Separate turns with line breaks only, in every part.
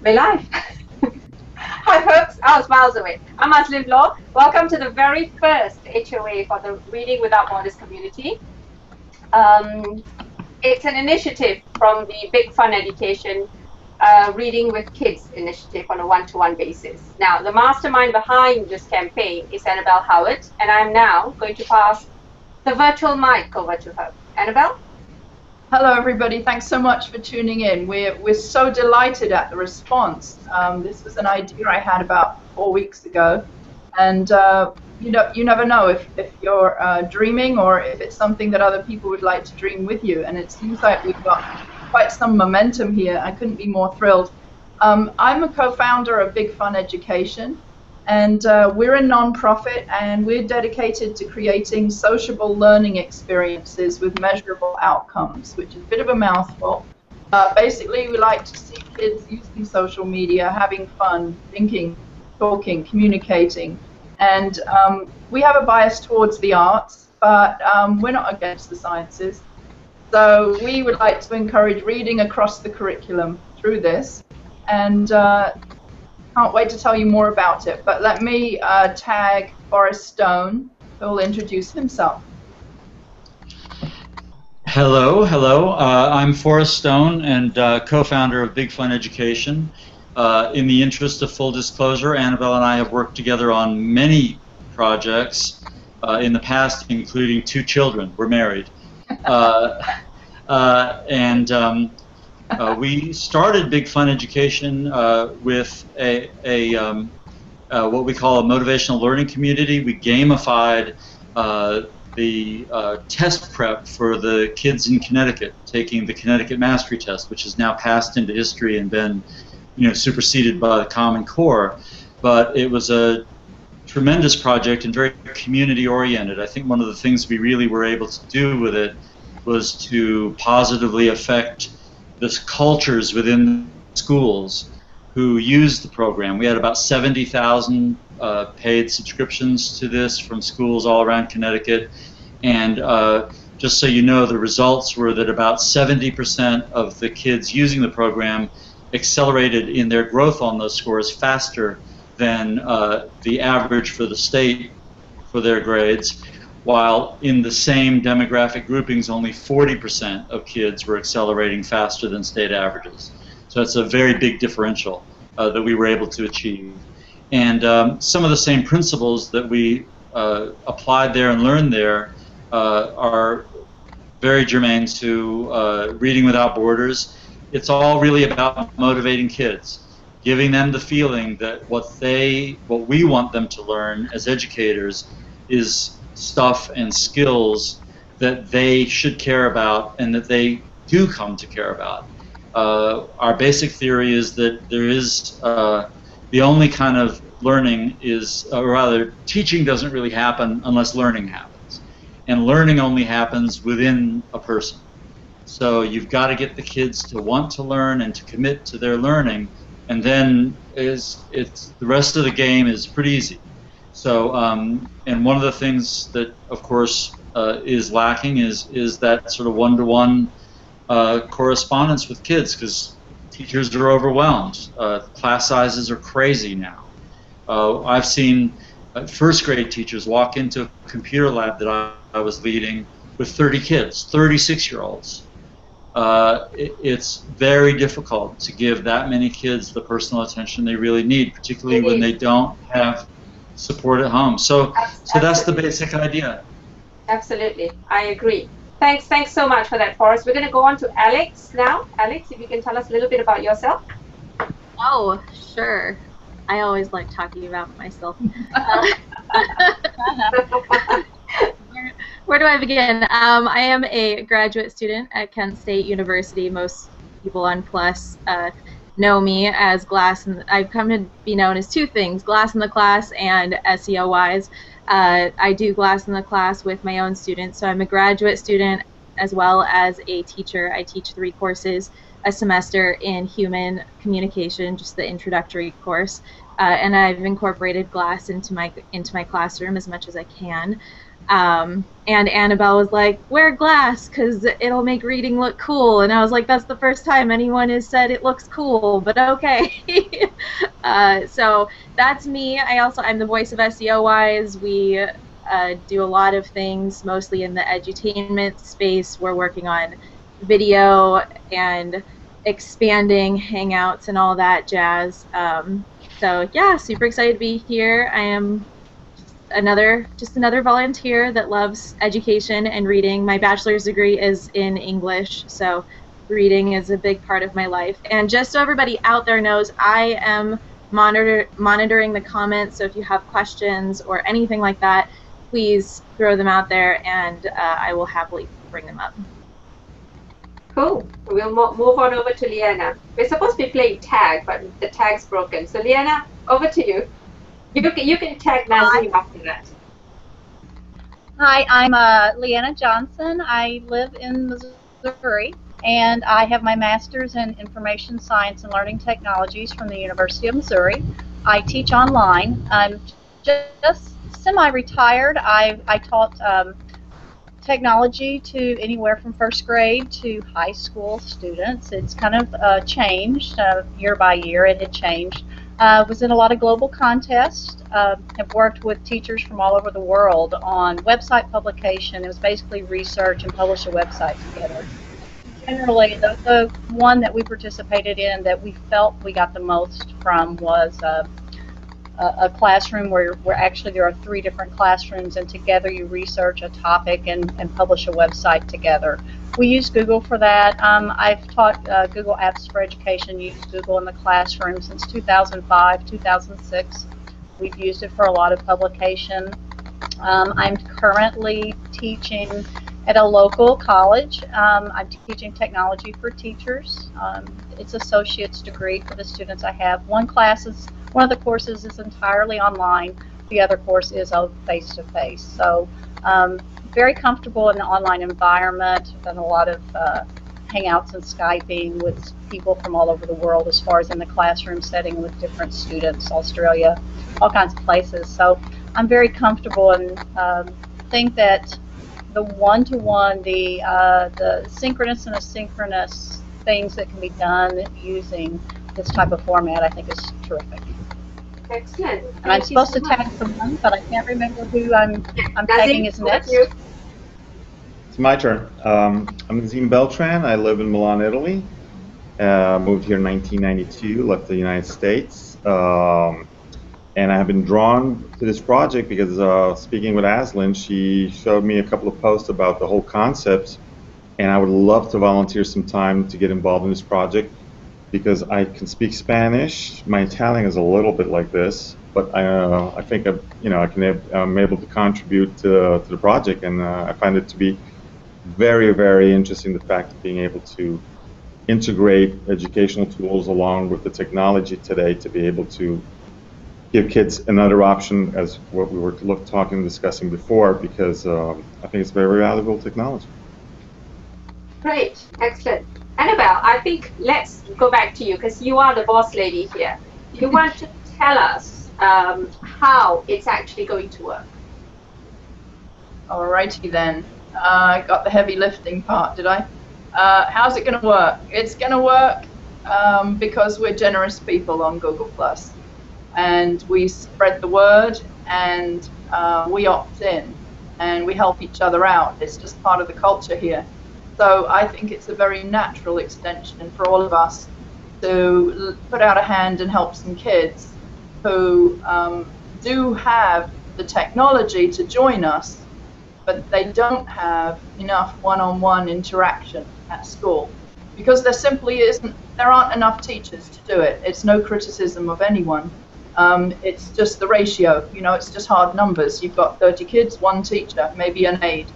We're live. Hi folks, I was miles away. I'm Azlin Bloor. Welcome to the very first HOA for the Reading Without Borders community. It's an initiative from the Big Fun Education Reading with Kids initiative on a one-to-one basis. Now, the mastermind behind this campaign is Annabelle Howard, and I'm now going to pass the virtual mic over to her. Annabelle?
Hello, everybody. Thanks so much for tuning in. We're so delighted at the response. This was an idea I had about 4 weeks ago, and you never know if you're dreaming or if it's something that other people would like to dream with you. And it seems like we've got quite some momentum here. I couldn't be more thrilled. I'm a co-founder of Big Fun Education, and we're a non-profit, and we're dedicated to creating sociable learning experiences with measurable outcomes, which is a bit of a mouthful. Basically, we like to see kids using social media, having fun, thinking, talking, communicating, and we have a bias towards the arts, but we're not against the sciences. So we would like to encourage reading across the curriculum through this, and can't wait to tell you more about it. But let me tag Forrest Stone, who will introduce himself.
Hello. I'm Forrest Stone and co-founder of Big Fun Education. In the interest of full disclosure, Annabelle and I have worked together on many projects in the past, including 2 children. We're married. We started Big Fun Education with what we call a motivational learning community. We gamified the test prep for the kids in Connecticut taking the Connecticut Mastery Test, which has now passed into history and been, superseded by the Common Core. But it was a tremendous project and very community-oriented. I think one of the things we really were able to do with it was to positively affect the cultures within schools who used the program. We had about 70,000 paid subscriptions to this from schools all around Connecticut, and just so you know, the results were that about 70% of the kids using the program accelerated in their growth on those scores faster than the average for the state for their grades, while in the same demographic groupings, only 40% of kids were accelerating faster than state averages. So it's a very big differential that we were able to achieve. And some of the same principles that we applied there and learned there are very germane to Reading Without Borders. It's all really about motivating kids, giving them the feeling that what we want them to learn as educators is stuff and skills that they should care about and that they do come to care about. Our basic theory is that there is the only kind of learning is, or rather, teaching doesn't really happen unless learning happens. And learning only happens within a person. So you've got to get the kids to want to learn and to commit to their learning, and then the rest of the game is pretty easy. So, and one of the things that, of course, is lacking is that sort of one-to-one correspondence with kids, because teachers are overwhelmed. Class sizes are crazy now. I've seen first-grade teachers walk into a computer lab that I was leading with 30 kids, 36-year-olds. It's very difficult to give that many kids the personal attention they really need, particularly when they don't have support at home. So that's the basic idea.
Absolutely, I agree. Thanks so much for that, Forrest. We're going to go on to Alex now. Alex, if you can tell us a little bit about yourself.
Oh, sure. I always like talking about myself. Where do I begin? I am a graduate student at Kent State University. Most people on Plus know me as Glass, and I've come to be known as 2 things: Glass in the Class and SEO-wise. I do Glass in the Class with my own students, so I'm a graduate student as well as a teacher. I teach 3 courses a semester in human communication, just the introductory course, and I've incorporated Glass into my classroom as much as I can. And Annabelle was like, wear glass because it'll make reading look cool. And I was like, that's the first time anyone has said it looks cool, but okay. So that's me. I'm the voice of SEO Wise. We do a lot of things, mostly in the edutainment space. We're working on video and expanding Hangouts and all that jazz. So yeah, super excited to be here. I am just another volunteer that loves education and reading. My bachelor's degree is in English, so reading is a big part of my life. And just so everybody out there knows, I am monitoring the comments, so if you have questions or anything like that, please throw them out there, and I will happily bring them up.
Cool. We'll move on over to Leanna. We're supposed to be playing tag, but the tag's broken. So Leanna, over to you. You can tag Nazim after that.
Hi, I'm Leanna Johnson. I live in Missouri, and I have my master's in Information Science and Learning Technologies from the University of Missouri. I teach online. I'm just semi-retired. I taught technology to anywhere from first grade to high school students. It's kind of changed year by year. It had changed. Was in a lot of global contests. Have worked with teachers from all over the world on website publication. It was basically research and publish a website together. Generally, the one that we participated in that we felt we got the most from was a classroom where actually there are 3 different classrooms, and together you research a topic and publish a website together. We use Google for that. I've taught Google Apps for Education, used Google in the classroom since 2005, 2006. We've used it for a lot of publication. I'm currently teaching at a local college. I'm teaching technology for teachers. It's associate's degree for the students I have. One of the courses is entirely online. The other course is face-to-face. So very comfortable in the online environment. I've done a lot of Hangouts and Skyping with people from all over the world as far as in the classroom setting with different students, Australia, all kinds of places. So I'm very comfortable and think that the one-to-one, the synchronous and asynchronous things that can be done using this type of format, I think is terrific.
Excellent.
And I'm supposed to tag someone, but I can't remember who I'm tagging as next.
It's my turn. I'm Nazim Beltran. I live in Milan, Italy. Moved here in 1992, left the United States. And I have been drawn to this project because speaking with Azlin, she showed me a couple of posts about the whole concept, and I would love to volunteer some time to get involved in this project because I can speak Spanish. My Italian is a little bit like this, but I think I'm able to contribute to the project, and I find it to be very, very interesting, the fact of being able to integrate educational tools along with the technology today to be able to give kids another option, as what we were talking and discussing before, because I think it's very valuable technology.
Great, excellent. Annabelle, I think let's go back to you because you are the boss lady here. You want to tell us how it's actually going to work.
Alrighty then. I got the heavy lifting part, did I? How's it going to work? It's going to work because we're generous people on Google+. And we spread the word, and we opt in, and we help each other out. It's just part of the culture here. So I think it's a very natural extension for all of us to put out a hand and help some kids who do have the technology to join us, but they don't have enough one-on-one interaction at school because there simply there aren't enough teachers to do it. It's no criticism of anyone. It's just the ratio, it's just hard numbers. You've got 30 kids, 1 teacher, maybe an aide,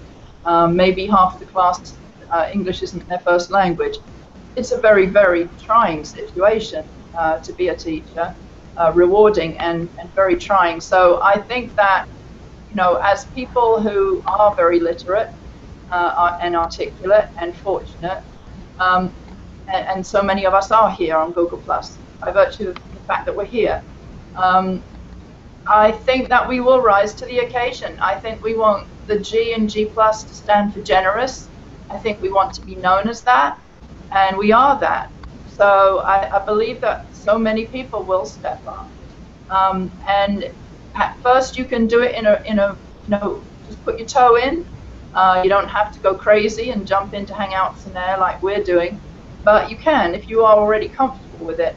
maybe half the class English isn't their first language. It's a very, very trying situation to be a teacher, rewarding and very trying. So I think that, as people who are very literate and articulate and fortunate, and so many of us are here on Google+, by virtue of the fact that we're here, I think that we will rise to the occasion. I think we won't the G in G+ to stand for generous. I think we want to be known as that, and we are that. So I believe that so many people will step up. And at first you can do it in a just put your toe in. You don't have to go crazy and jump into Hangouts On Air like we're doing, but you can if you are already comfortable with it.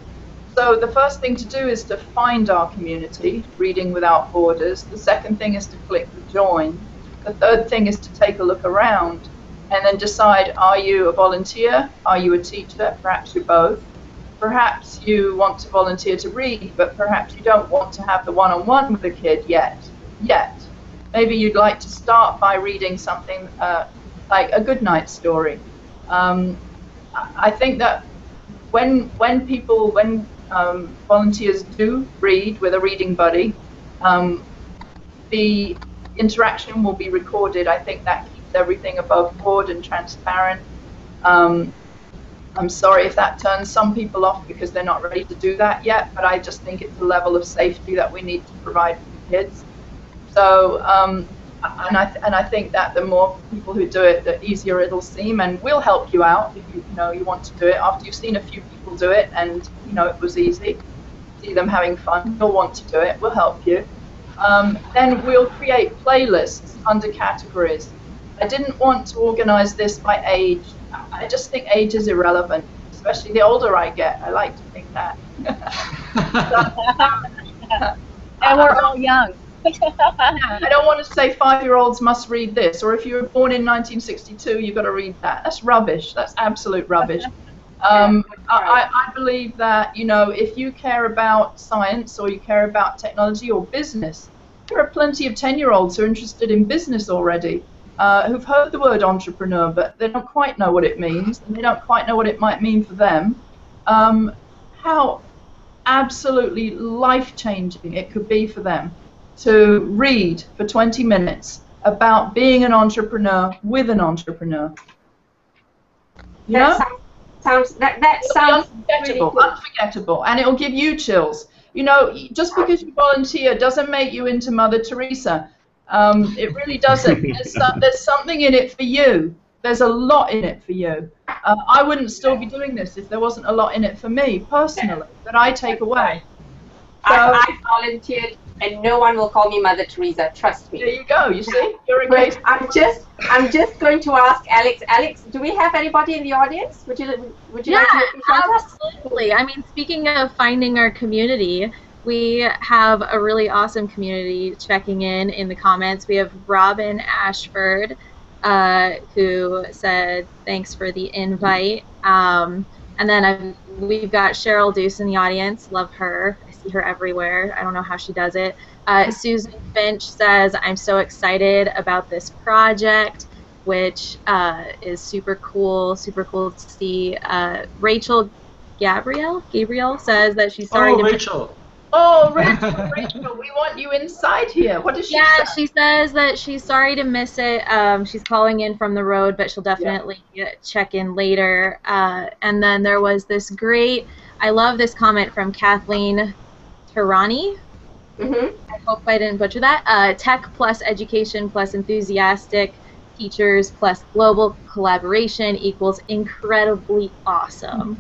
So the first thing to do is to find our community, Reading Without Borders. The second thing is to click the join. The third thing is to take a look around and then decide, are you a volunteer? Are you a teacher? Perhaps you're both. Perhaps you want to volunteer to read, but perhaps you don't want to have the one-on-one with a kid yet. Maybe you'd like to start by reading something like a goodnight story. I think that when volunteers do read with a reading buddy, the interaction will be recorded. I think that keeps everything above board and transparent. I'm sorry if that turns some people off because they're not ready to do that yet, but I just think it's a level of safety that we need to provide for kids. So, and I think that the more people who do it, the easier it'll seem, and we'll help you out if you know you want to do it. After you've seen a few people do it and you know it was easy, see them having fun, you'll want to do it. We'll help you. Then we'll create playlists under categories. I didn't want to organize this by age. I just think age is irrelevant, especially the older I get. I like to think that.
And we're all young.
I don't want to say 5-year-olds must read this, or if you were born in 1962, you've got to read that. That's rubbish. That's absolute rubbish. I believe that, you know, if you care about science or you care about technology or business, there are plenty of 10-year-olds who are interested in business already, who've heard the word entrepreneur, but they don't quite know what it means, and they don't quite know what it might mean for them. How absolutely life-changing it could be for them to read for 20 minutes about being an entrepreneur with an entrepreneur. You know?
That sounds
unforgettable, really unforgettable, and it'll give you chills. You know, just because you volunteer doesn't make you into Mother Teresa. It really doesn't. There's something in it for you. There's a lot in it for you. I wouldn't still be doing this if there wasn't a lot in it for me personally that I take away. So,
I volunteered, and no one will call me Mother Teresa. Trust me.
There you go. You see, you're a case.
I'm just going to ask Alex. Alex, do we have anybody in the audience? Would you like to?
Absolutely. I mean, speaking of finding our community, we have a really awesome community checking in the comments. We have Robin Ashford, who said thanks for the invite. And then we've got Cheryl Deuce in the audience. Love her. I see her everywhere. I don't know how she does it. Susan Finch says, I'm so excited about this project, which is super cool to see. Rachael Gabriel says that she's sorry to
Rachael.
Oh, Rachael, we want you inside here. What does she say?
Yeah, she says that she's sorry to miss it. She's calling in from the road, but she'll definitely check in later. And then there was this great, I love this comment from Kathleen Tarani. I hope I didn't butcher that. Tech plus education plus enthusiastic teachers plus global collaboration equals incredibly awesome.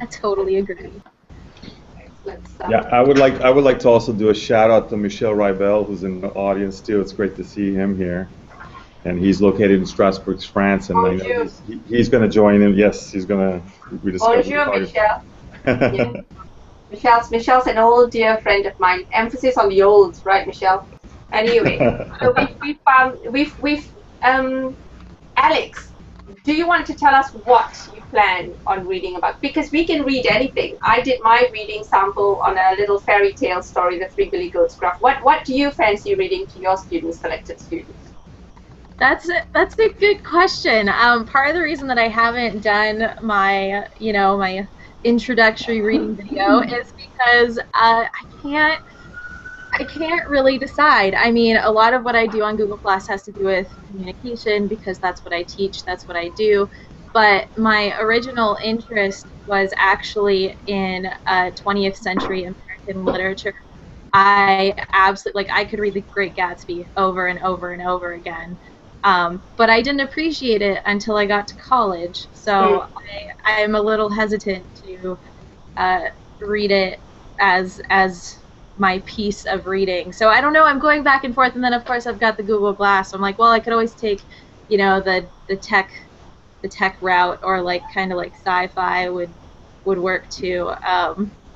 I totally agree.
Yeah, I would like to also do a shout out to Michel Ribel, who's in the audience too. It's great to see him here, and he's located in Strasbourg, France, and I know he's going to join in. Yes, he's going to.
Bonjour, Michel. Yeah. Michel's an old dear friend of mine. Emphasis on the old, right, Michel? Anyway, so we've Alex, do you want to tell us what you plan on reading about? Because we can read anything. I did my reading sample on a little fairy tale story, The Three Billy Goats Gruff. What do you fancy reading to your students, selected students?
That's a good question. Part of the reason that I haven't done my, my introductory reading video is because I can't really decide. I mean, a lot of what I do on Google Plus has to do with communication because that's what I teach, that's what I do. But my original interest was actually in 20th century American literature. I absolutely, like, I could read The Great Gatsby over and over and over again. But I didn't appreciate it until I got to college, so I'm a little hesitant to read it as my piece of reading. So I don't know, I'm going back and forth, and then of course I've got the Google Glass, so I'm like, well, I could always take, you know, the tech route, or like kind of like sci-fi would work too.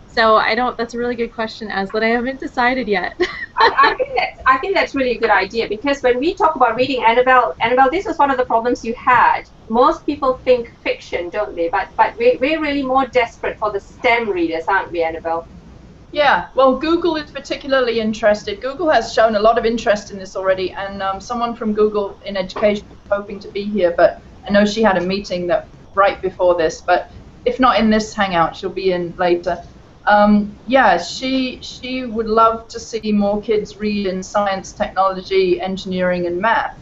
So I don't. That's a really good question, Azlin. I haven't decided yet.
I think that's really a good idea, because when we talk about reading Annabelle, this is one of the problems you had. Most people think fiction, don't they? But we're really more desperate for the STEM readers, aren't we, Annabelle?
Yeah. Well, Google is particularly interested. Google has shown a lot of interest in this already, and someone from Google in education is hoping to be here, but I know she had a meeting that right before this. But if not in this Hangout, she'll be in later. Yeah, she would love to see more kids read in science, technology, engineering, and math.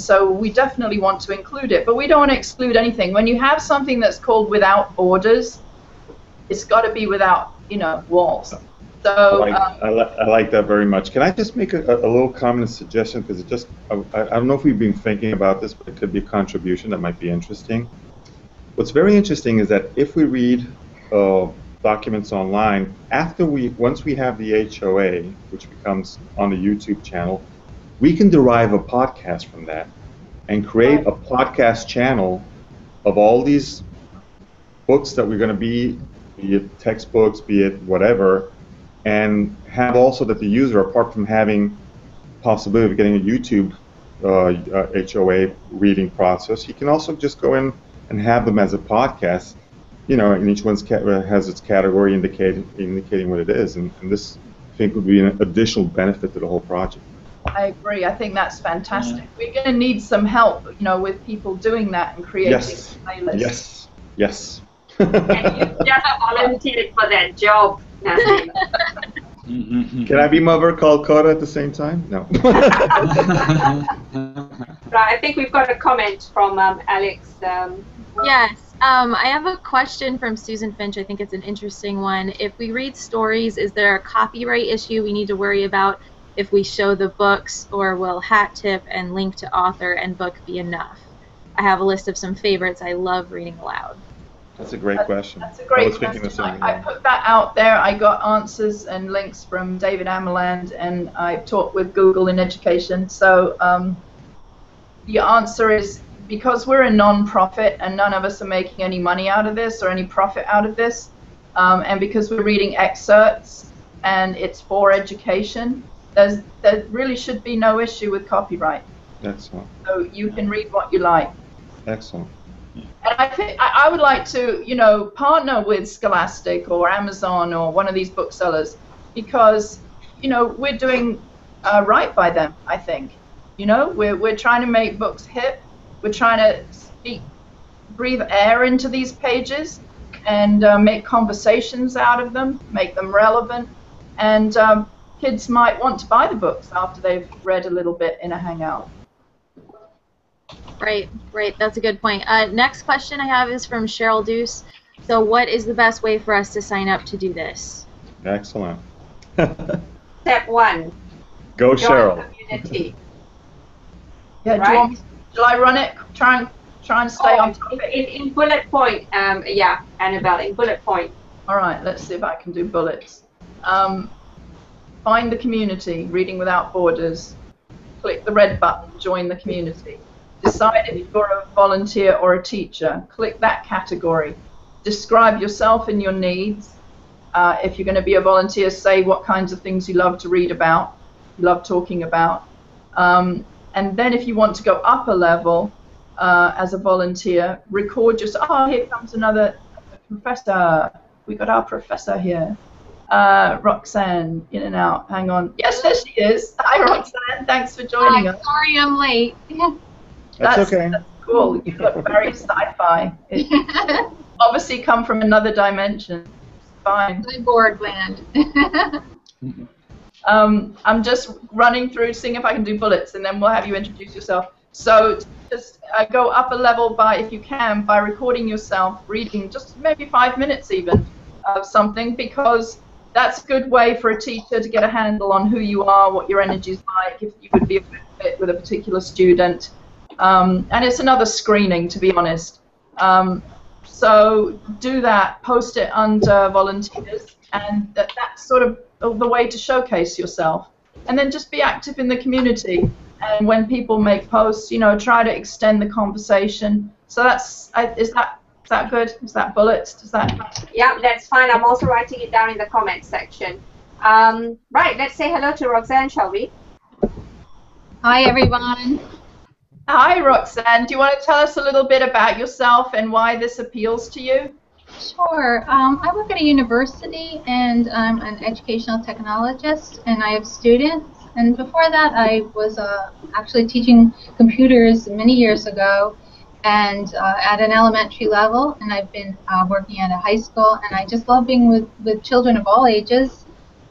So we definitely want to include it, but we don't want to exclude anything. When you have something that's called Without Borders, it's got to be without, you know, walls. So
I like that very much. Can I just make a little comment and suggestion, because it just I don't know if we've been thinking about this, but it could be a contribution that might be interesting. What's very interesting is that if we read documents online, once we have the HOA, which becomes on the YouTube channel, we can derive a podcast from that and create a podcast channel of all these books that we're going to be it textbooks, be it whatever, and have also that the user, apart from having possibility of getting a YouTube HOA reading process, he can also just go in and have them as a podcast. You know, and each one has its category indicating what it is, and this, I think, would be an additional benefit to the whole project.
I agree. I think that's fantastic. We're going to need some help, you know, with people doing that and creating playlists.
Yes.
And you just volunteered for that job, Nazim.
Can I be Mother Calcutta at the same time? No.
Right, I think we've got a comment from Alex.
Yes. I have a question from Susan Finch. I think it's an interesting one. If we read stories, is there a copyright issue we need to worry about if we show the books, or will hat tip and link to author and book be enough? I have a list of some favorites I love reading aloud.
That's a great question.
That's a great question. I put that out there. I got answers and links from David Amerland, and I talked with Google in education. So the answer is, because we're a non-profit and none of us are making any money out of this or any profit out of this, and because we're reading excerpts and it's for education, there really should be no issue with copyright.
Excellent.
So you can read what you like.
Excellent.
And I think I would like to, you know, partner with Scholastic or Amazon or one of these booksellers, because, you know, we're doing right by them, I think. You know, we're trying to make books hip. We're trying to breathe air into these pages and make conversations out of them, make them relevant. And kids might want to buy the books after they've read a little bit in a Hangout.
Right. That's a good point. Next question I have is from Cheryl Deuce. So what is the best way for us to sign up to do this?
Excellent.
Step 1.
Go, Cheryl.
Community.
Yeah,
right?
Shall I run it? Try and stay on topic.
In bullet point, yeah, Annabelle, in bullet point.
All right, let's see if I can do bullets. Find the community, Reading Without Borders. Click the red button, join the community. Decide if you're a volunteer or a teacher. Click that category. Describe yourself and your needs. If you're going to be a volunteer, say what kinds of things you love to read about, you love talking about. And then if you want to go up a level as a volunteer, record yourself. Oh, here comes another professor. We got our professor here. Roxanne, in and out. Hang on. Yes, there she is. Hi, Roxanne. Thanks for joining us.
Sorry I'm late.
That's okay.
That's cool. You look very sci-fi. It obviously come from another dimension. Fine.
My board land.
I'm just running through, seeing if I can do bullets, and then we'll have you introduce yourself. So just go up a level by, if you can, by recording yourself reading just maybe 5 minutes even of something, because that's a good way for a teacher to get a handle on who you are, what your energy's like, if you would be a good fit with a particular student. And it's another screening, to be honest. So do that, post it under volunteers, and that's sort of the way to showcase yourself. And then just be active in the community. And when people make posts, you know, try to extend the conversation. So that's, is that good? Is that bullets? Does that?
Yeah, that's fine. I'm also writing it down in the comments section. Right, let's say hello to Roxanne, shall we?
Hi, everyone.
Hi, Roxanne. Do you want to tell us a little bit about yourself and why this appeals to you?
Sure. I work at a university, and I'm an educational technologist, and I have students. And before that, I was actually teaching computers many years ago, and at an elementary level, and I've been working at a high school, and I just love being with children of all ages.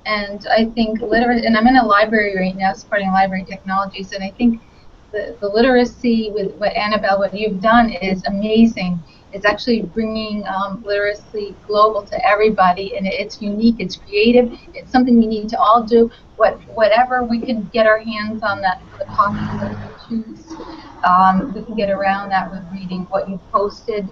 And I think and I'm in a library right now supporting library technologies, and I think the literacy with what Annabelle, what you've done is amazing. It's actually bringing literacy global to everybody, and it's unique, it's creative, it's something we need to all do. Whatever we can get our hands on that, the content that we choose, we can get around that with reading what you posted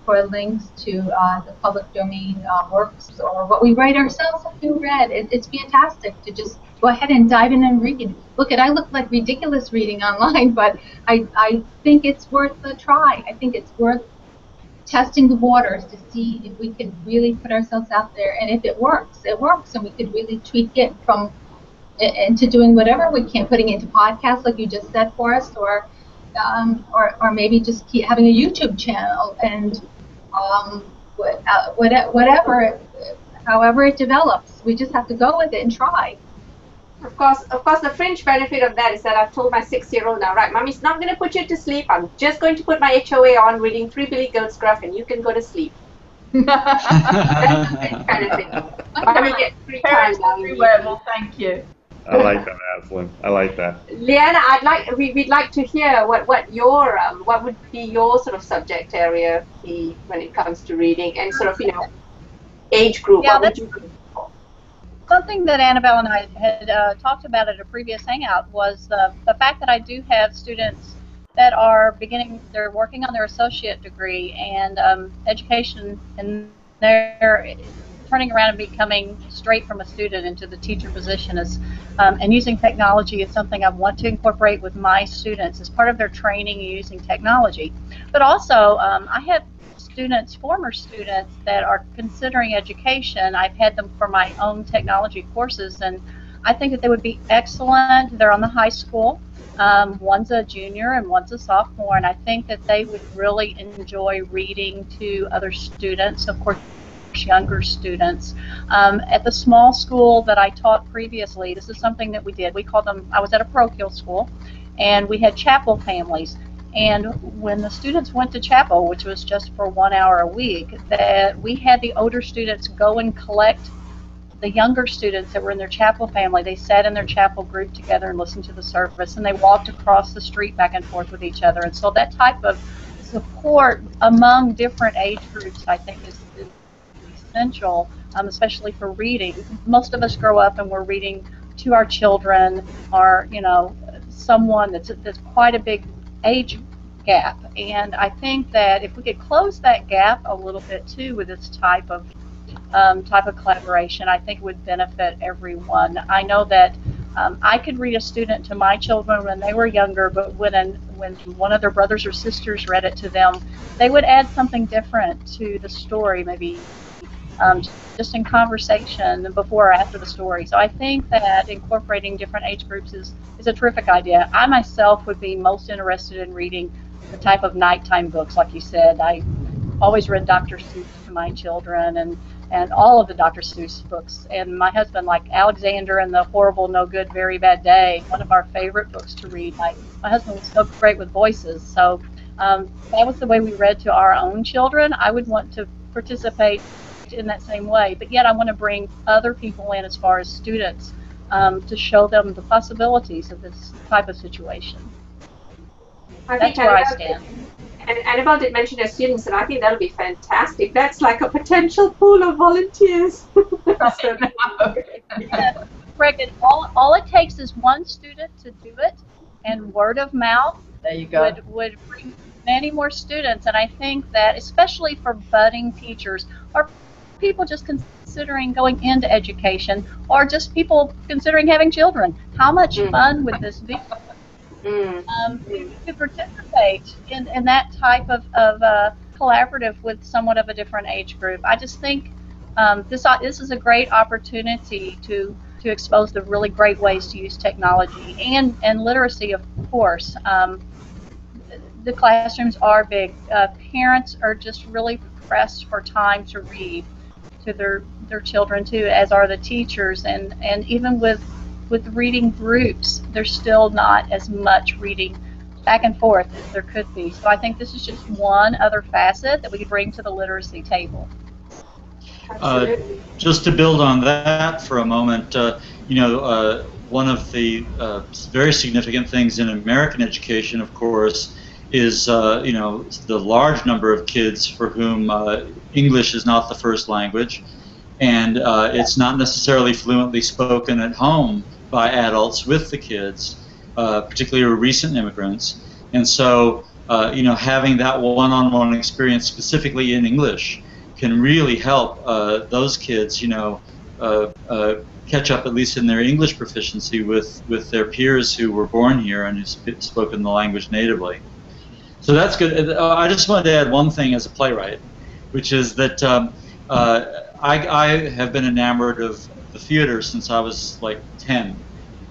for links to the public domain works, or what we write ourselves if you read. It's fantastic to just go ahead and dive in and read. I look like ridiculous reading online, but I think it's worth a try. I think it's worth testing the waters to see if we could really put ourselves out there, and if it works, and we could really tweak it into doing whatever we can, putting it into podcasts like you just said, Forrest, or maybe just keep having a YouTube channel, and whatever, however it develops, we just have to go with it and try.
Of course, the fringe benefit of that is that I've told my 6-year-old now, right, Mommy's not going to put you to sleep. I'm just going to put my HOA on, reading 3 Billy Goat Scruff, and you can go to sleep. That's the fringe benefit. Mommy gets 3 times
everywhere. Well, thank you.
I like that, Azlin. I like that.
Leanna, we'd like to hear what would be your sort of subject area when it comes to reading, and sort of, you know, age group.
Yeah,
what would you do?
Something that Annabelle and I had talked about at a previous Hangout was the fact that I do have students that are they're working on their associate degree, and education, and they're turning around and becoming straight from a student into the teacher position and using technology is something I want to incorporate with my students as part of their training using technology. But also, I have former students that are considering education. I've had them for my own technology courses, and I think that they would be excellent. They're on the high school. One's a junior and one's a sophomore, and I think that they would really enjoy reading to other students, of course, younger students. At the small school that I taught previously, this is something that we did. We called them, I was at a parochial school, and we had chapel families. And when the students went to chapel, which was just for 1 hour a week, that we had the older students go and collect the younger students that were in their chapel family. They sat in their chapel group together and listened to the service, and they walked across the street back and forth with each other. And so that type of support among different age groups, I think, is essential, especially for reading. Most of us grow up and we're reading to our children, or, you know, someone that's quite a big age gap, and I think that if we could close that gap a little bit too with this type of collaboration, I think it would benefit everyone. I know that I could read a student to my children when they were younger, but when one of their brothers or sisters read it to them, they would add something different to the story, maybe just in conversation before or after the story. So I think that incorporating different age groups is a terrific idea. I myself would be most interested in reading the type of nighttime books, like you said. I always read Dr. Seuss to my children, and all of the Dr. Seuss books. And my husband liked Alexandra and the Horrible, No Good, Very Bad Day, one of our favorite books to read. My husband was so great with voices, so that was the way we read to our own children. I would want to participate in that same way, but yet I want to bring other people in as far as students to show them the possibilities of this type of situation. That's where I stand.
and Annabelle did mention her students, and I think that'll be fantastic. That's like a potential pool of volunteers. So,
Rick, all it takes is one student to do it, and word of mouth
there you go.
would bring many more students. And I think that, especially for budding teachers or people just considering going into education, or just people considering having children, how much fun would this be? To participate in that type of collaborative with somewhat of a different age group. I just think this is a great opportunity to expose the really great ways to use technology and literacy, of course. The classrooms are big. Parents are just really pressed for time to read to their children too, as are the teachers, and even with reading groups, there's still not as much reading back and forth as there could be. So I think this is just one other facet that we could bring to the literacy table.
Just to build on that for a moment, one of the very significant things in American education, of course, is the large number of kids for whom English is not the first language, and it's not necessarily fluently spoken at home by adults with the kids, particularly recent immigrants. And so, having that one-on-one experience specifically in English can really help those kids, catch up at least in their English proficiency with their peers who were born here and who've spoken the language natively. So that's good. I just wanted to add one thing as a playwright, which is that I have been enamored of the theater since I was like 10,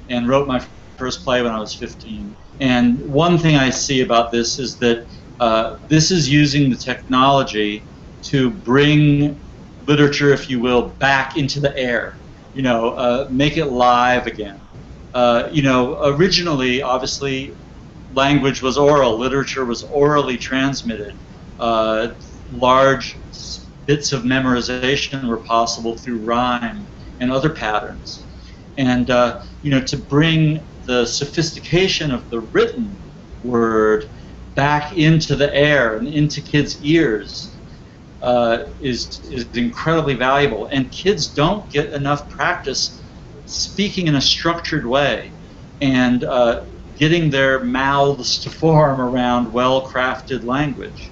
and wrote my first play when I was 15. And one thing I see about this is that this is using the technology to bring literature, if you will, back into the air. Make it live again. Originally, obviously, language was oral, literature was orally transmitted. Large bits of memorization were possible through rhyme and other patterns. And to bring the sophistication of the written word back into the air and into kids' ears is incredibly valuable. And kids don't get enough practice speaking in a structured way and getting their mouths to form around well-crafted language.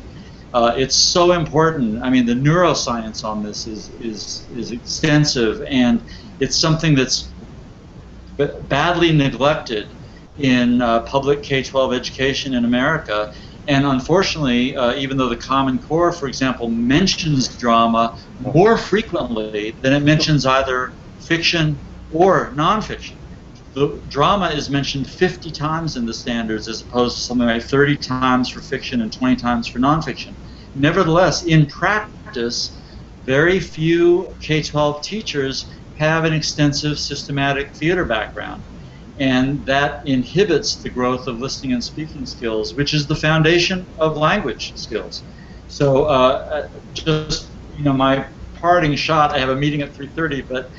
It's so important. I mean, the neuroscience on this is extensive, and it's something that's badly neglected in public K-12 education in America. And unfortunately, even though the Common Core, for example, mentions drama more frequently than it mentions either fiction or nonfiction. The drama is mentioned 50 times in the standards as opposed to something like 30 times for fiction and 20 times for nonfiction. Nevertheless, in practice, very few K-12 teachers have an extensive systematic theater background, and that inhibits the growth of listening and speaking skills, which is the foundation of language skills. So my parting shot, I have a meeting at 3:30, but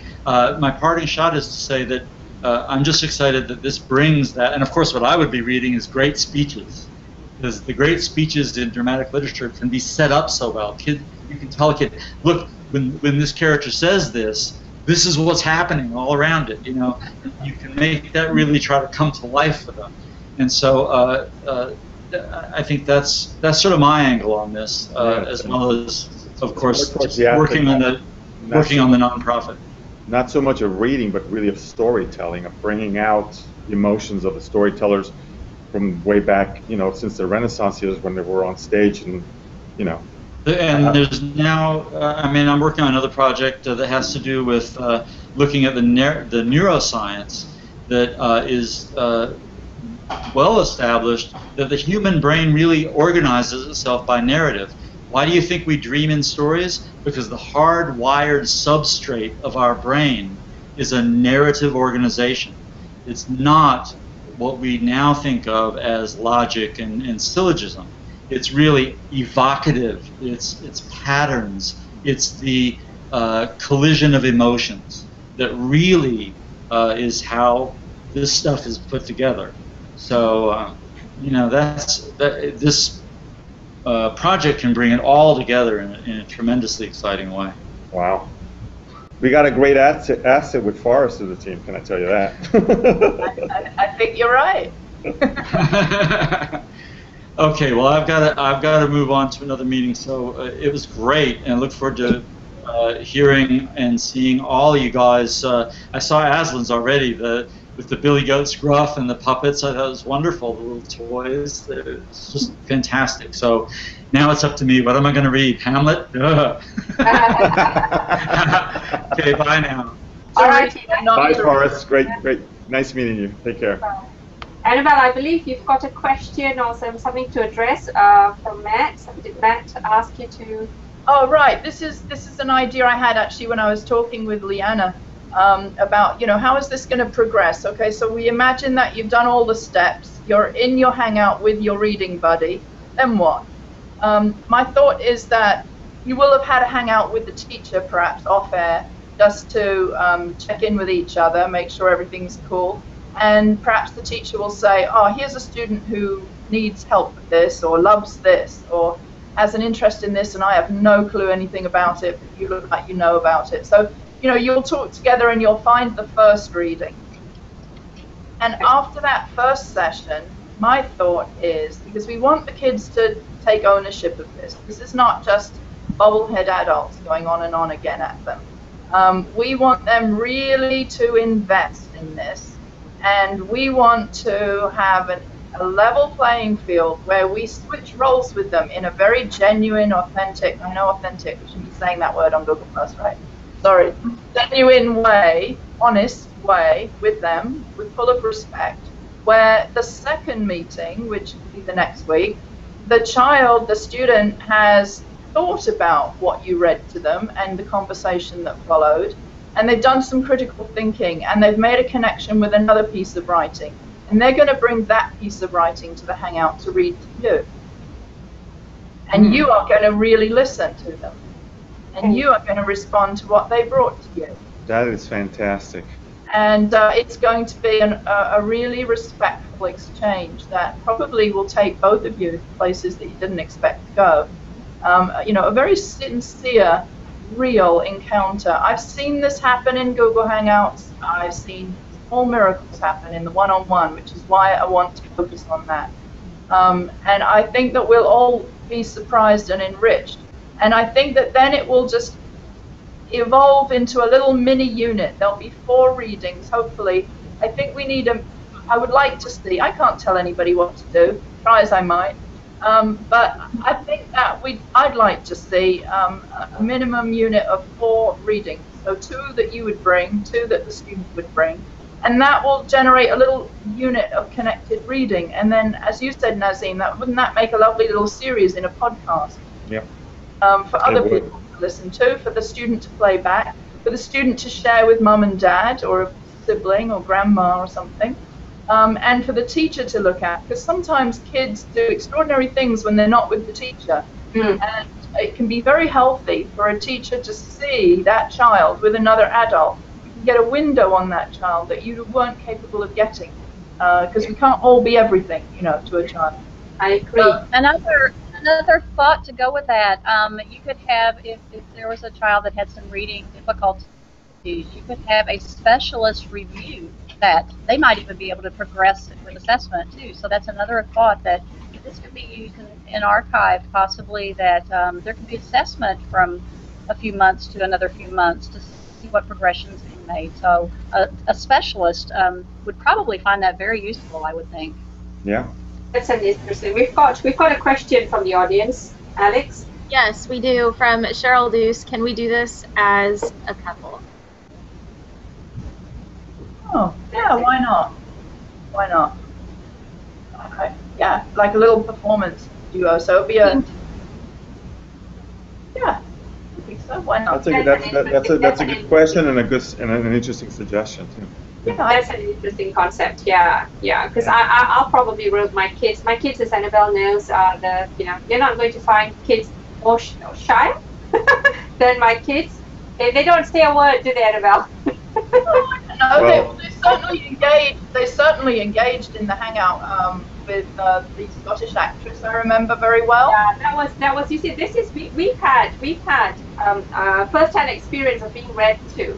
my parting shot is to say that I'm just excited that this brings that, and of course what I would be reading is great speeches, because the great speeches in dramatic literature can be set up so well. You can tell a kid, look, when this character says this is what's happening all around it. You can make that really try to come to life for them. And so I think that's sort of my angle on this, as well as, of course, working on the nonprofit.
Not so much of reading, but really of storytelling, of bringing out the emotions of the storytellers from way back, since the Renaissance years when they were on stage, and
And there's now, I'm working on another project that has to do with looking at the neuroscience that is well established that the human brain really organizes itself by narrative. Why do you think we dream in stories? Because the hardwired substrate of our brain is a narrative organization. It's not what we now think of as logic and syllogism. It's really evocative. It's patterns. It's the collision of emotions that really is how this stuff is put together. So this project can bring it all together in a tremendously exciting way.
Wow. We got a great asset with Forrest as a team, can I tell you that?
I think you're right.
Okay, well, I've got to move on to another meeting. So it was great, and I look forward to hearing and seeing all you guys. I saw Azlin's already, with the Billy Goat Scruff and the puppets. I thought it was wonderful, the little toys. It's just fantastic. So now it's up to me. What am I going to read? Hamlet? Okay, bye now.
All right.
Bye, Forrest. Great. Nice meeting you. Take care.
Annabelle, I believe you've got a question or something to address from Matt. Did Matt ask you to?
Oh, right. This is an idea I had actually when I was talking with Leanna about, how is this going to progress? Okay, so we imagine that you've done all the steps. You're in your Hangout with your reading buddy. Then what? My thought is that you will have had a Hangout with the teacher, perhaps off air, just to check in with each other, make sure everything's cool. And perhaps the teacher will say, oh, here's a student who needs help with this, or loves this, or has an interest in this, and I have no clue anything about it, but you look like you know about it. So, you'll talk together and you'll find the first reading. And after that first session, my thought is, because we want the kids to take ownership of this. This is not just bobblehead adults going on and on again at them. We want them really to invest in this. And we want to have a level playing field where we switch roles with them in a very genuine, authentic, I know authentic, we shouldn't be saying that word on Google+, right? Sorry. Genuine way, honest way with them, with full of respect, where the second meeting, which will be the next week, the student has thought about what you read to them and the conversation that followed, and they've done some critical thinking, and they've made a connection with another piece of writing. And they're going to bring that piece of writing to the Hangout to read to you. And you are going to really listen to them. And you are going to respond to what they brought to you.
That is fantastic.
And it's going to be a really respectful exchange that probably will take both of you to places that you didn't expect to go. A very sincere, real encounter. I've seen this happen in Google Hangouts. I've seen all miracles happen in the one-on-one, which is why I want to focus on that. And I think that we'll all be surprised and enriched. And I think that then it will just evolve into a little mini unit. There'll be 4 readings, hopefully. I think we need I would like to see, I can't tell anybody what to do, try as I might. But I think that I'd like to see a minimum unit of 4 readings. So 2 that you would bring, 2 that the student would bring. And that will generate a little unit of connected reading. And then, as you said, Nazim, wouldn't that make a lovely little series in a podcast?
Yep.
For other people to listen to, for the student to play back, for the student to share with mum and dad, or a sibling, or grandma, or something. And for the teacher to look at, because sometimes kids do extraordinary things when they're not with the teacher. And it can be very healthy for a teacher to see that child with another adult. You can get a window on that child that you weren't capable of getting, because we can't all be everything, to a child.
I agree.
Another thought to go with that, you could have, if there was a child that had some reading difficulties, you could have a specialist review that. They might even be able to progress with assessment too. So that's another thought, that this could be used in archive, possibly, that there could be assessment from a few months to another few months to see what progression is being made. So a specialist would probably find that very useful, I would think.
Yeah.
That's an interesting. We've got a question from the audience, Alex.
Yes, we do, from Cheryl Deuce. Can we do this as a couple?
Oh, yeah, why not? Why not? Okay, yeah, like a little performance duo. So it'll be a. Yeah, I think so. Why not?
That's a good question and an interesting suggestion too.
Yeah, that's an interesting concept. Yeah. Because I'll probably rope my kids. My kids, as Annabelle knows, you're not going to find kids more shy than my kids. They don't say a word, do they, Annabelle?
No, they certainly engaged. They certainly engaged in the Hangout with the Scottish actress I remember very well.
Yeah, that was. You see, this is we've had first-hand experience of being read to,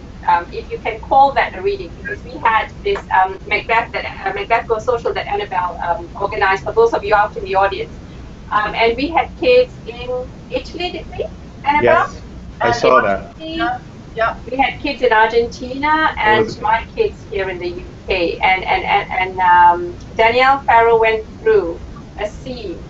if you can call that a reading, because we had this Macbeth Goes Social that Annabelle organized for those of you out in the audience, and we had kids in Italy, did we, Annabelle?
Yes, I saw that.
Yeah.
We had kids in Argentina and my kids here in the UK. And Danielle Farrow went through a scene,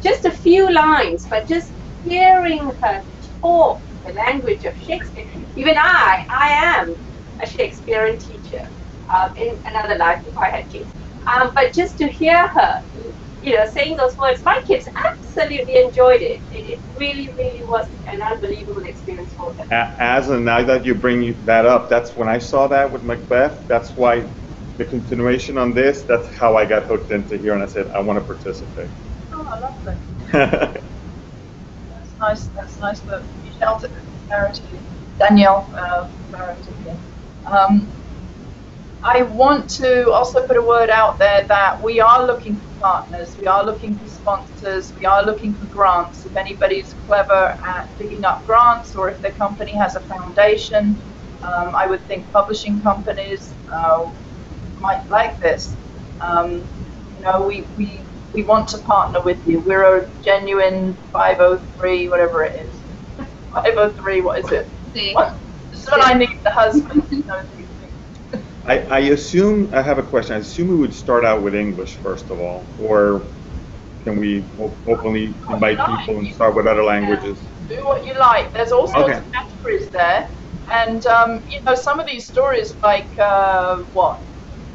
just a few lines, but just hearing her talk the language of Shakespeare. Even I am a Shakespearean teacher in another life before I had kids. But just to hear her, saying those words, my kids absolutely enjoyed it. It really, really was an unbelievable experience for them.
Azlin, now that you bring that up, that's when I saw that with Macbeth. That's why the continuation on this, that's how I got hooked into here, and I said, I want to participate.
Oh, I love that. That's nice. That's nice that you felt it with clarity. Danielle Farrow again. I want to also put a word out there that we are looking for partners, we are looking for sponsors, we are looking for grants. If anybody's clever at digging up grants, or if their company has a foundation, I would think publishing companies might like this. We want to partner with you. We're a genuine 503, whatever it is. 503, what is it? This is when I need the husband.
I assume, I have a question. I assume we would start out with English first of all, or can we openly invite people and start with other languages?
Do what you like. There's all sorts of categories there, and some of these stories, like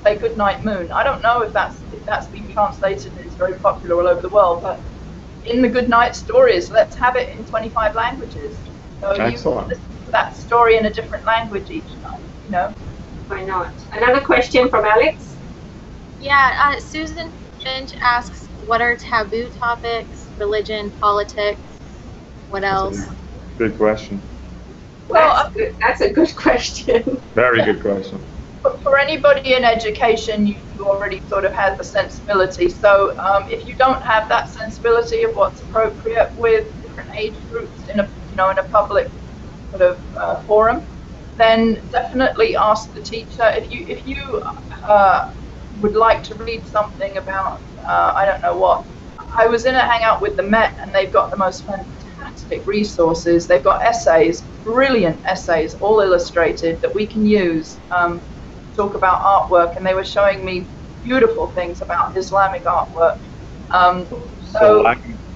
Say Goodnight Moon. I don't know if that's been translated and it's very popular all over the world, but in the Goodnight stories, let's have it in 25 languages. So
excellent.
You listen to that story in a different language each time.
Why not? Another question from Alex.
Yeah, Susan Finch asks, what are taboo topics? Religion, politics, what else?
Good question.
Well, that's a good question.
Very good question.
For anybody in education, you already sort of have the sensibility. So if you don't have that sensibility of what's appropriate with different age groups in a public sort of forum, then definitely ask the teacher. If you would like to read something about I don't know what. I was in a hangout with the Met, and they've got the most fantastic resources. They've got essays, brilliant essays, all illustrated that we can use. Talk about artwork, and they were showing me beautiful things about Islamic artwork.
So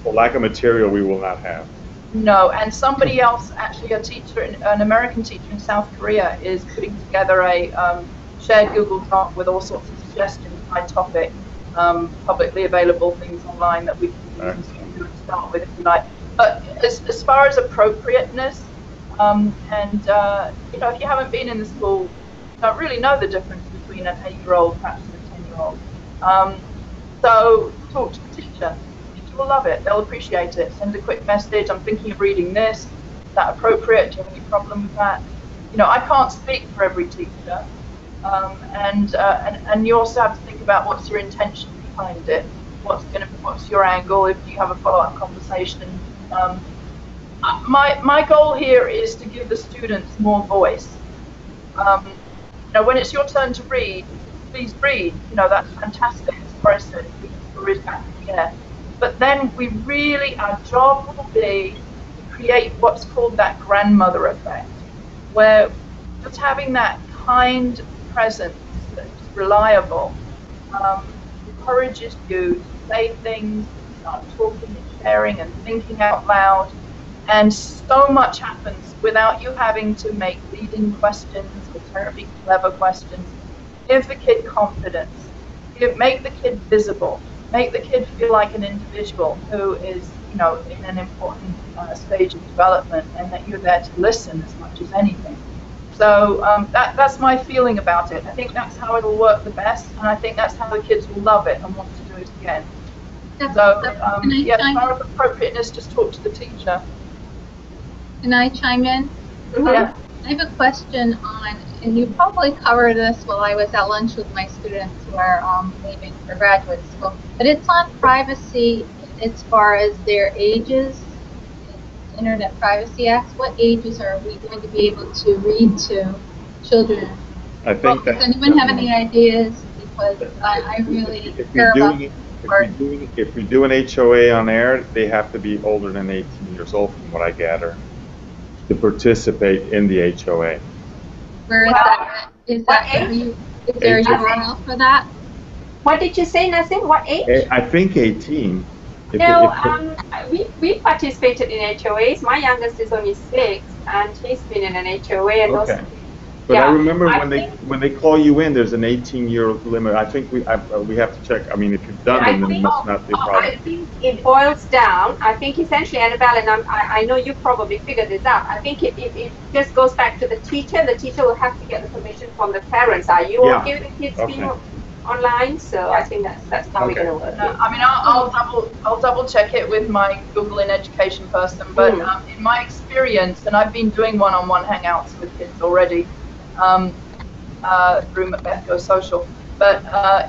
lack of material we will not have.
No, and somebody else, actually a teacher, an American teacher in South Korea, is putting together a shared Google Doc with all sorts of suggestions by topic, publicly available things online that we can use to start with if you like. But as far as appropriateness, if you haven't been in the school, you don't really know the difference between an 8-year-old perhaps and a 10-year-old. So talk to the teacher. The teacher will love it. They'll appreciate it. Send a quick message. I'm thinking of reading this. Is that appropriate? Do you have any problem with that? I can't speak for every teacher. And you also have to think about what's your intention behind it. What's your angle if you have a follow-up conversation. My goal here is to give the students more voice. When it's your turn to read, please read. That's fantastic. As Forrest said, stories back in the air. But then our job will be to create what's called that grandmother effect, where just having that kind presence that's reliable encourages you to say things, start talking and sharing and thinking out loud. And so much happens without you having to make leading questions or terribly clever questions. Give the kid confidence. Make the kid visible. Make the kid feel like an individual who is, in an important stage of development, and that you're there to listen as much as anything. So that's my feeling about it. I think that's how it'll work the best, and I think that's how the kids will love it and want to do it again. As far as appropriateness, just talk to the teacher.
Can I chime in?
Yeah.
I have a question on, and you probably covered this while I was at lunch with my students who are leaving for graduate school, but it's on privacy as far as their ages, Internet Privacy Act. What ages are we going to be able to read to children?
I think
does anyone have any ideas? Because I really care about it.
If we do an HOA on air, they have to be older than 18 years old, from what I gather, to participate in the HOA.
Where is that? Is there a URL for that?
What did you say, Nazim? What age?
I think 18.
We participated in HOAs. My youngest is only 6, and he's been in an HOA. And
okay. But I remember when they call you in, there's an 18-year limit. I think we have to check. I mean, if you've done it, then it must not be a problem.
I think it boils down. I think essentially, Annabelle, and I know you probably figured this out. I think it just goes back to the teacher. The teacher will have to get the permission from the parents. Are you okay with the kids being online? So I think that's how we're going to work.
I mean, I'll double check it with my Google in Education person. But in my experience, and I've been doing one-on-one hangouts with kids already. Through Macbeth Go Social, but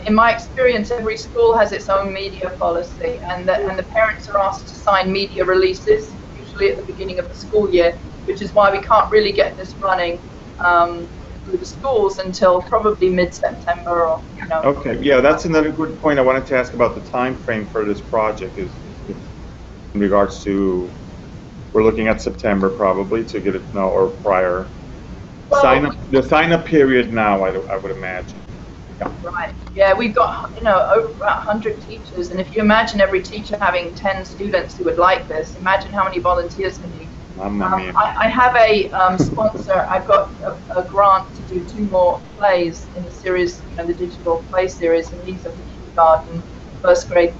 in my experience, every school has its own media policy, and the parents are asked to sign media releases, usually at the beginning of the school year, which is why we can't really get this running through the schools until probably mid-September or
Okay, yeah, that's another good point. I wanted to ask about the time frame for this project. Is in regards to, we're looking at September probably to get it or prior. The sign-up period now, I would imagine.
Yeah. Right. Yeah, we've got over 100 teachers, and if you imagine every teacher having 10 students who would like this, imagine how many volunteers we need. I have a sponsor. I've got a grant to do 2 more plays in the series, the digital play series, and these are for kindergarten, first grade,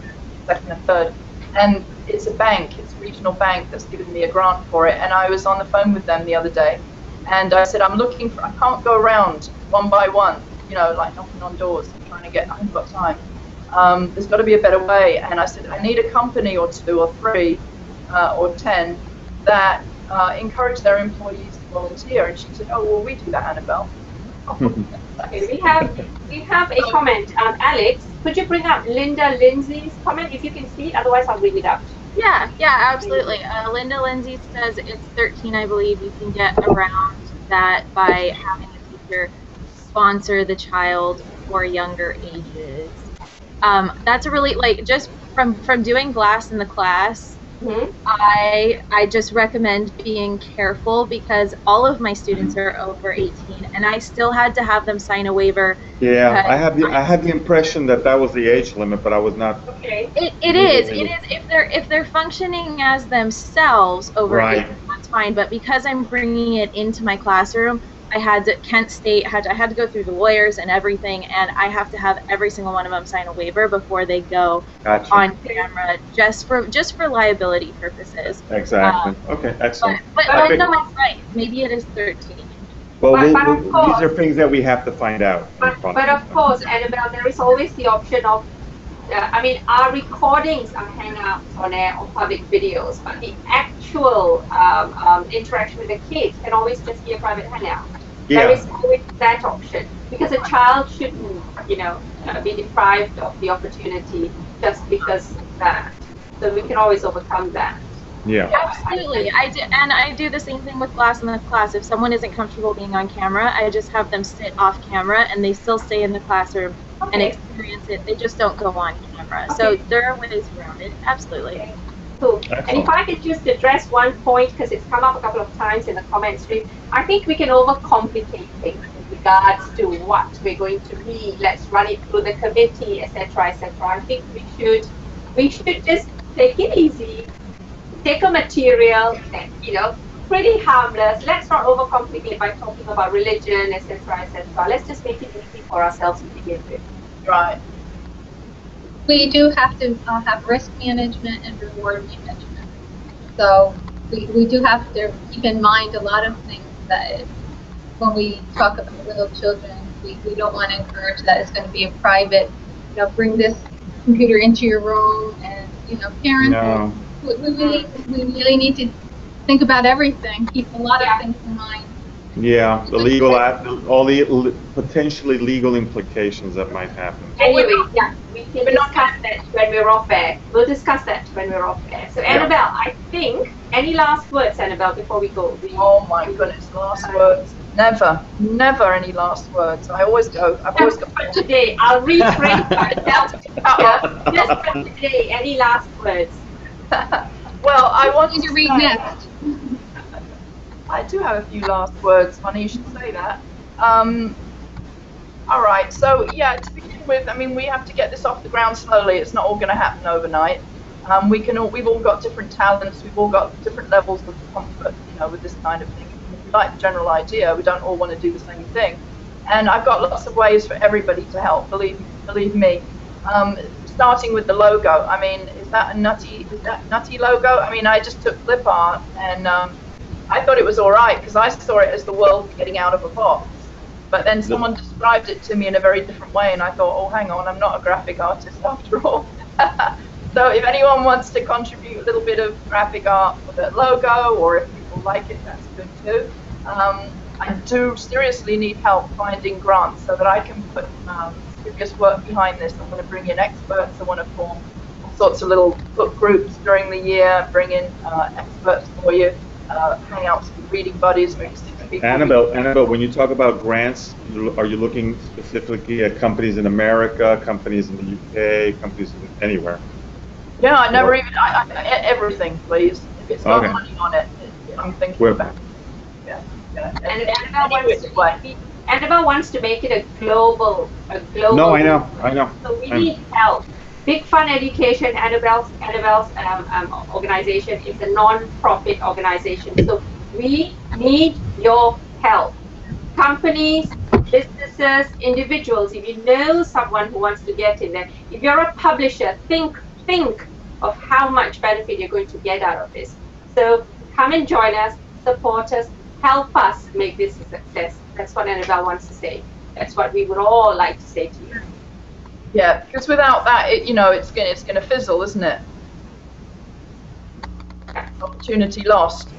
second and third. And it's a bank, it's a regional bank that's given me a grant for it, and I was on the phone with them the other day. And I said, I can't go around one by one, like knocking on doors and trying to get, I haven't got time. There's got to be a better way. And I said, I need a company or 2 or 3 or 10 that encourage their employees to volunteer. And she said, oh, well, we do that, Annabelle.
Okay, we have a comment. Alex, could you bring up Linda Lindsay's comment if you can see it? Otherwise, I'll read it out.
Yeah, absolutely. Linda Lindsay says it's 13, I believe. You can get around that by having a teacher sponsor the child for younger ages. That's a really, just from doing Glass in the Class, I just recommend being careful because all of my students are over 18, and I still had to have them sign a waiver.
Yeah, I had the impression that was the age limit, but I was not.
Okay. It is if they're functioning as themselves over 18, that's fine. But because I'm bringing it into my classroom, I had to I had to go through the lawyers and everything, and I have to have every single one of them sign a waiver before they go on camera, just for liability purposes.
Exactly. Okay, excellent.
But no, that's right. Maybe it is 13.
Well, these are things that we have to find out.
But of course, Annabelle, there is always the option of, our recordings are Hangouts on Air or public videos, but the actual interaction with the kids can always just be a private hangout.
Yeah.
There is always that option because a child shouldn't, be deprived of the opportunity just because of that. So we can always overcome that.
Yeah.
Absolutely. I do the same thing with Glass in the Class. If someone isn't comfortable being on camera, I just have them sit off camera and they still stay in the classroom and experience it. They just don't go on camera. Okay. So there are ways around it. Absolutely.
Okay. Cool. Excellent. And if I could just address one point, because it's come up a couple of times in the comment stream, I think we can overcomplicate things in regards to what we're going to read. Let's run it through the committee, etc., etc. I think we should just take it easy. Take a material, pretty harmless. Let's not overcomplicate by talking about religion, etc., etc. Let's just make it easy for ourselves to begin with.
Right.
We do have to have risk management and reward management. So we do have to keep in mind a lot of things that when we talk about little children, we don't want to encourage that it's going to be a private, bring this computer into your room and, parents.
No.
We really need to think about everything, keep a lot of things in mind,
Yeah, the legal, all the potentially legal implications that might happen.
Anyway, yeah, we can discuss that when we're off air. We'll discuss that when we're off air. So, Annabelle, I think, any last words, Annabelle, before we go?
Oh my goodness, last words. Never any last words. I've always got.
For today, I'll rephrase myself. Just for today, any last words?
Well, I want
to read next.
I do have a few last words. Funny you should say that. All right. So yeah, to begin with, I mean, we have to get this off the ground slowly. It's not all going to happen overnight. We've all got different talents. We've all got different levels of comfort, with this kind of thing. If we like the general idea, we don't all want to do the same thing. And I've got lots of ways for everybody to help. Believe me. Starting with the logo. I mean, is that nutty logo? I mean, I just took clip art and I thought it was all right because I saw it as the world getting out of a box. But then someone described it to me in a very different way, and I thought, oh, hang on, I'm not a graphic artist after all. So if anyone wants to contribute a little bit of graphic art for the logo, or if people like it, that's good too. I do seriously need help finding grants so that I can put serious work behind this. I'm going to bring in experts. I want to form all sorts of little book groups during the year, bring in experts for you, hangouts with reading buddies.
Annabelle, when you talk about grants, are you looking specifically at companies in America, companies in the UK, companies anywhere?
Yeah, I never even, everything, please. If it's got money on it, I'm thinking about it. Yeah.
And Annabelle wants to make it a global.
No, I know.
So we need help. Big Fun Education, Annabelle's organization, is a non-profit organization. So we need your help. Companies, businesses, individuals. If you know someone who wants to get in there, if you're a publisher, think of how much benefit you're going to get out of this. So come and join us, support us, help us make this a success. That's what Annabelle wants to say. That's what we would all like to say to you.
Yeah, because without that, it's going to fizzle, isn't it? Opportunity lost.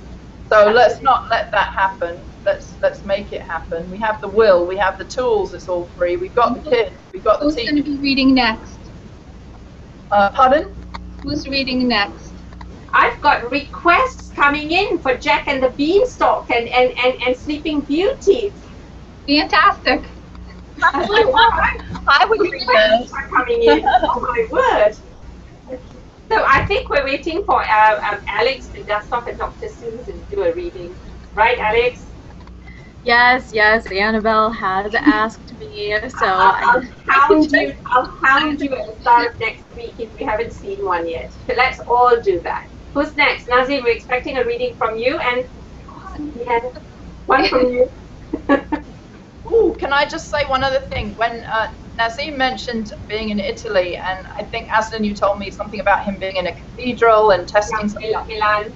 So let's not let that happen. Let's make it happen. We have the will, we have the tools. It's all free. We've got the kids. We've got the team.
Who's going to be reading next?
Pardon?
Who's reading next?
I've got requests coming in for Jack and the Beanstalk and Sleeping Beauty.
Fantastic.
I would read those coming in. Oh my word. So I think we're waiting for Alex to dust off and Dr. Susan do a reading. Right, Alex?
Yes, Annabelle has asked me, so
I'll hound you at the start of next week if we haven't seen one yet. So let's all do that. Who's next? Nazim, we're expecting a reading from you, and one from you.
Ooh, can I just say one other thing? When Nazim mentioned being in Italy, and I think, Azlin, you told me something about him being in a cathedral and testing something.
Milan.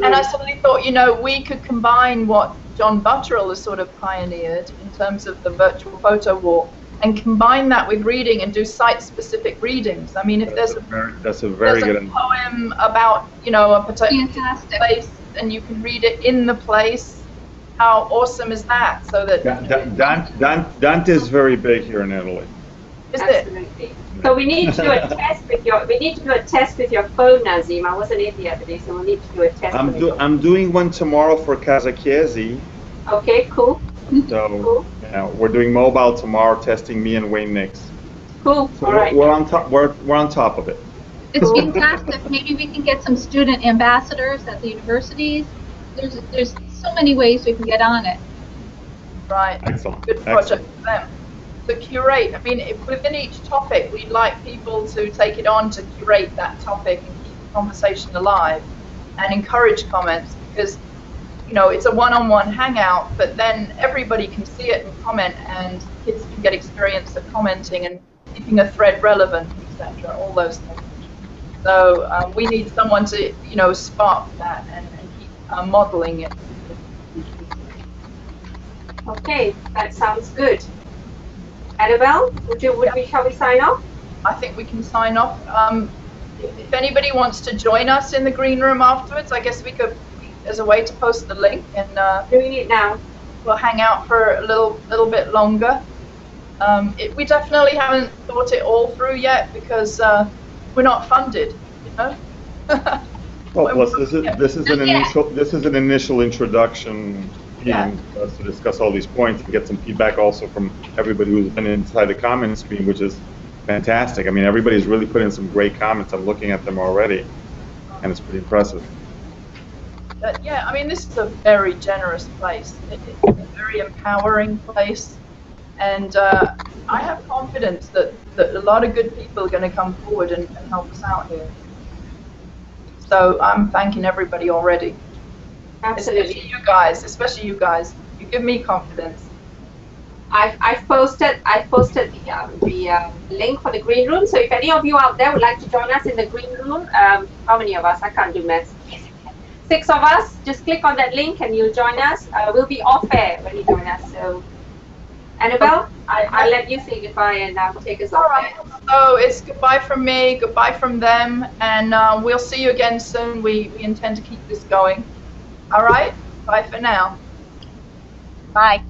And I suddenly thought, we could combine what John Butterell has sort of pioneered in terms of the virtual photo walk, and combine that with reading and do site-specific readings. I mean, if there's a poem about, a particular place, and you can read it in the place, how awesome is that? So that
Dante is very big here in Italy.
Is
Absolutely.
it?
So we need to do a test with your phone, Nazim. I wasn't in the other day, so we'll need to do a test.
I'm doing one tomorrow for Casa Chiesi.
Okay, cool.
So cool. Yeah, we're doing mobile tomorrow, testing me and Wayne Nix.
Cool.
So
all right.
We're on top. We're on top of it.
It's fantastic. Maybe we can get some student ambassadors at the universities. There's so many ways we can get on it.
Right.
Excellent.
Good project for them. To curate, I mean, within each topic, we'd like people to take it on to curate that topic and keep the conversation alive and encourage comments, because, it's a one-on-one hangout, but then everybody can see it and comment, and kids can get experience of commenting and keeping a thread relevant, etc., all those things. So we need someone to, spark that and keep modeling it.
Okay, that sounds good. Annabelle, shall we sign off?
I think we can sign off. If anybody wants to join us in the green room afterwards, I guess we could, as a way to post the link. And
doing it now.
we'll hang out for a little bit longer. We definitely haven't thought it all through yet because we're not funded, you know.
Well, plus this is an initial introduction
Yeah.
for us to discuss all these points and get some feedback also from everybody who's been inside the comment stream, which is fantastic. I mean, everybody's really put in some great comments. I'm looking at them already, and it's pretty impressive.
Yeah, I mean, this is a very generous place. It's a very empowering place, and I have confidence that a lot of good people are going to come forward and help us out here. So I'm thanking everybody already.
Absolutely.
Especially you guys. You give me confidence.
I've posted the link for the green room. So if any of you out there would like to join us in the green room, how many of us? I can't do math. 6 of us. Just click on that link and you'll join us. We'll be off air when you join us. So, Annabelle, I'll let you say goodbye and take us off.
All right. So it's goodbye from me, goodbye from them, and we'll see you again soon. We intend to keep this going. All right. Bye for now.
Bye.